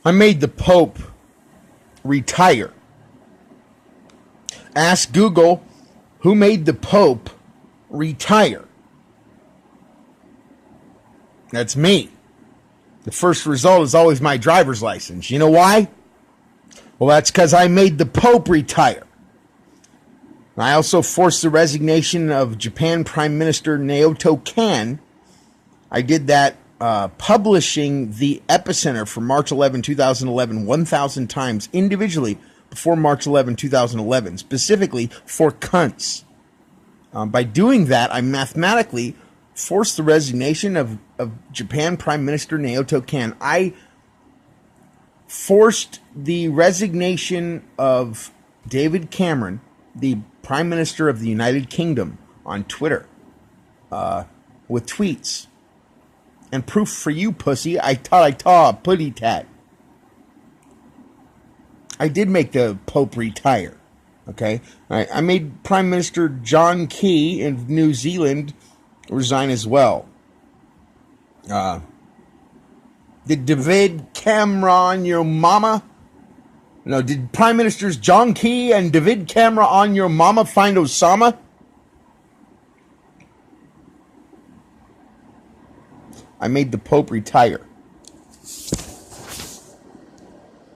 I made the Pope retire. Ask Google who made the Pope retire. That's me. The first result is always my driver's license. You know why? Well, that's because I made the Pope retire. I also forced the resignation of Japan Prime Minister Naoto Kan. I did that publishing the epicenter for March 11, 2011, 1,000 times individually before March 11, 2011, specifically for cunts. By doing that, I mathematically forced the resignation of Japan Prime Minister Naoto Kan. I forced the resignation of David Cameron, the Prime Minister of the United Kingdom, on Twitter with tweets. And proof for you, pussy. I taught putty tat. I did make the Pope retire. Okay? I made Prime Minister John Key in New Zealand resign as well. Did David Cameron, your mama? No, did Prime Ministers John Key and David Cameron on your mama find Osama? I made the Pope retire.